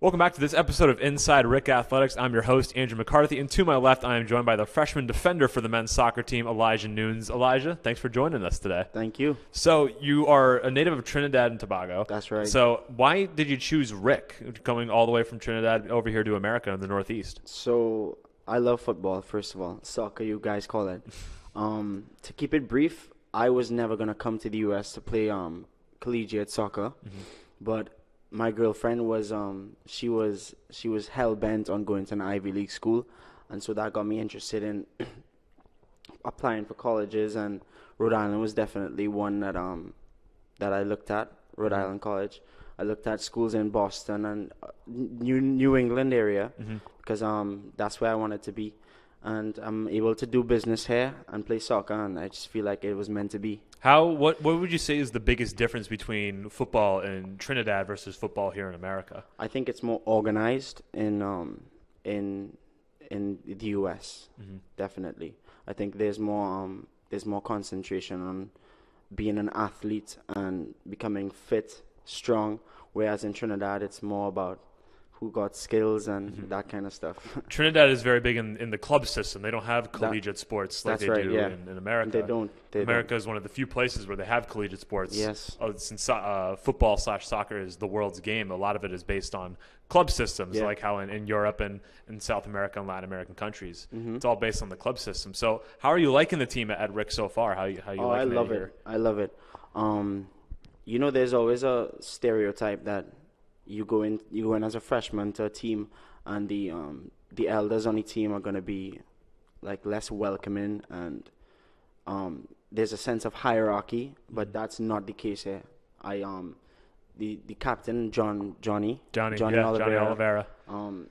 Welcome back to this episode of Inside RIC Athletics. I'm your host, Andrew McCarthy, and to my left, I am joined by the freshman defender for the men's soccer team, Alijah Nunes. Elijah, thanks for joining us today. Thank you. So you are a native of Trinidad and Tobago. That's right. So why did you choose RIC, going all the way from Trinidad over here to America in the Northeast? So I love football, first of all. Soccer, you guys call it. To keep it brief, I was never going to come to the U.S. to play collegiate soccer, but my girlfriend was she was hell-bent on going to an Ivy League school, and so that got me interested in applying for colleges, and Rhode Island was definitely one that I looked at, Rhode Island College. I looked at schools in Boston and New England area because that's where I wanted to be, and I'm able to do business here and play soccer, and I just feel like it was meant to be. What would you say is the biggest difference between football in Trinidad versus football here in America? I think it's more organized in the U.S. Definitely. I think there's more concentration on being an athlete and becoming fit, strong, whereas in Trinidad it's more about who got skills and that kind of stuff. Trinidad is very big in the club system. They don't have collegiate sports like they do in America. They don't. America is one of the few places where they have collegiate sports. Yes. Since football/soccer is the world's game, a lot of it is based on club systems, like how in Europe and in South America and Latin American countries, it's all based on the club system. So how are you liking the team at RIC so far? How you liking it? I love it. There's always a stereotype that you go in as a freshman to a team, and the elders on the team are going to be like less welcoming, and there's a sense of hierarchy, but that's not the case here. The captain Johnny Oliveira.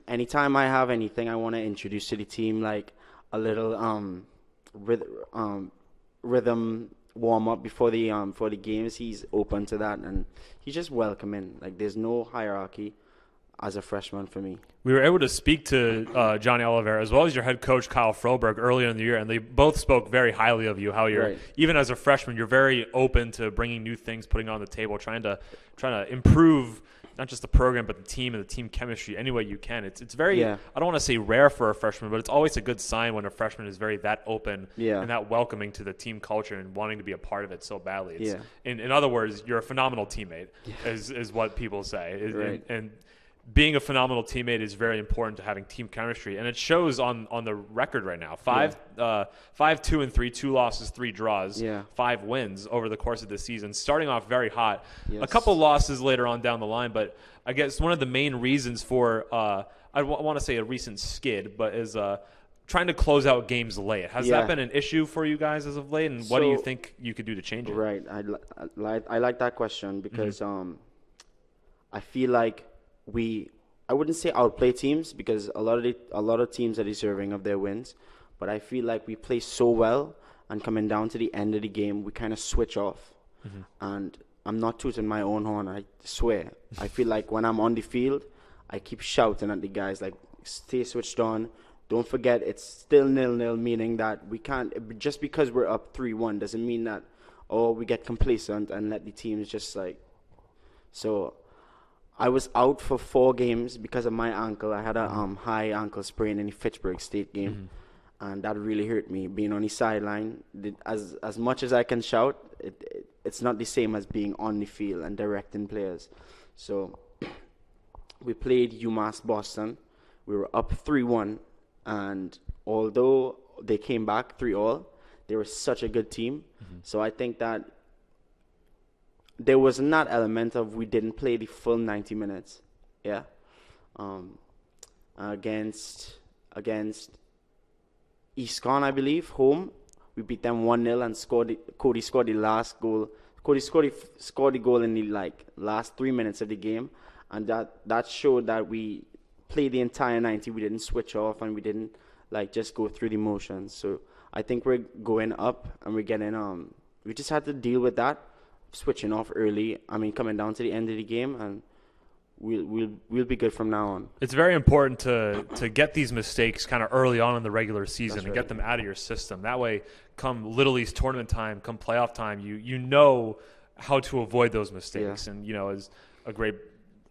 Anytime I have anything I want to introduce to the team, like a little rhythm warm up before the games, he's open to that, and he's just welcoming. Like, there's no hierarchy as a freshman for me. We were able to speak to Johnny Oliveira as well as your head coach Kyle Froberg earlier in the year, and they both spoke very highly of you. How you're even as a freshman, you're very open to bringing new things, putting on the table, trying to improve not just the program, but the team and the team chemistry any way you can. It's very, I don't want to say rare for a freshman, but it's always a good sign when a freshman is very that open and that welcoming to the team culture and wanting to be a part of it so badly. In other words, you're a phenomenal teammate, is what people say. And being a phenomenal teammate is very important to having team chemistry, and it shows on the record right now. 5-2-3, 2 losses, 3 draws, 5 wins over the course of the season, starting off very hot. A couple losses later on down the line, but I guess one of the main reasons for I want to say a recent skid, but is trying to close out games late. Has that been an issue for you guys as of late, and what do you think you could do to change it? Right, I like that question because I feel like I wouldn't say outplay teams, because a lot of teams are deserving of their wins, but I feel like we play so well, and coming down to the end of the game, we kind of switch off. And I'm not tooting my own horn, I swear. I feel like when I'm on the field, I keep shouting at the guys, like, stay switched on. Don't forget, it's still 0-0, meaning that we can't, just because we're up 3-1 doesn't mean that, we get complacent and let the teams just so I was out for 4 games because of my ankle. I had a high ankle sprain in the Fitchburg State game, and that really hurt me. Being on the sideline, as much as I can shout, it's not the same as being on the field and directing players. So we played UMass Boston. We were up 3-1, and although they came back 3-all, they were such a good team. So I think that there was an element of we didn't play the full 90 minutes. Against Eastcon, I believe, home, we beat them 1-0 and Cody scored the last goal. Cody scored the goal in the last 3 minutes of the game, and that showed that we played the entire 90. We didn't switch off, and we didn't just go through the motions. So I think we're going up, and we're getting we just had to deal with that, switching off early. Coming down to the end of the game, and we'll be good from now on. It's very important to get these mistakes kind of early on in the regular season and get them out of your system. That way, come Little East tournament time, come playoff time, you know how to avoid those mistakes. And as a great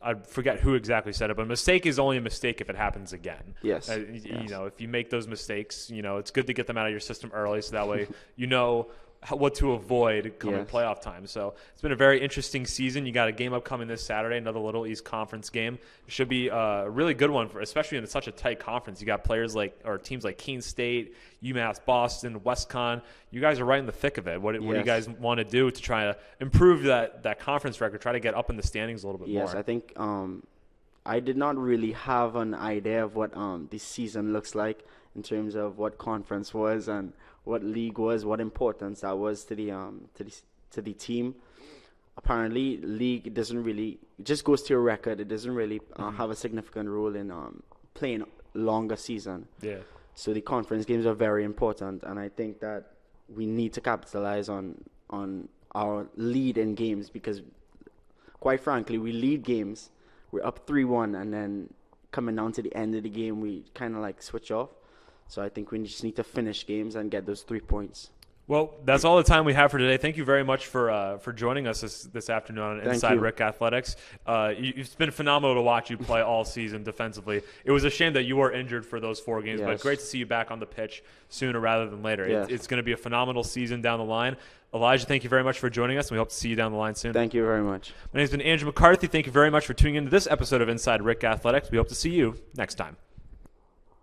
I forget who exactly said it, but a mistake is only a mistake if it happens again. Yes. You know, if you make those mistakes, you know, it's good to get them out of your system early so that way you know what to avoid coming playoff time. So it's been a very interesting season. You got a game upcoming this Saturday, another Little East Conference game. It should be a really good one, especially in such a tight conference. You got teams like Keene State, UMass Boston, WestCon. You guys are right in the thick of it. What do you guys want to do to try to improve that conference record, try to get up in the standings a little bit more? Yes, I think I did not really have an idea of what this season looks like in terms of what conference was and what league was, what importance that was to the team. Apparently, league doesn't really, it just goes to your record. It doesn't really have a significant role in playing longer season. Yeah. So the conference games are very important, and I think that we need to capitalize on our lead in games because, quite frankly, we lead games. We're up 3-1, and then coming down to the end of the game, we kind of like switch off. So I think we just need to finish games and get those 3 points. Well, that's all the time we have for today. Thank you very much for joining us this afternoon on Inside RIC Athletics. It's been phenomenal to watch you play all season defensively. It was a shame that you were injured for those 4 games, but great to see you back on the pitch sooner rather than later. Yes. It's going to be a phenomenal season down the line. Elijah, thank you very much for joining us, and we hope to see you down the line soon. Thank you very much. My name's been Andrew McCarthy. Thank you very much for tuning into this episode of Inside RIC Athletics. We hope to see you next time.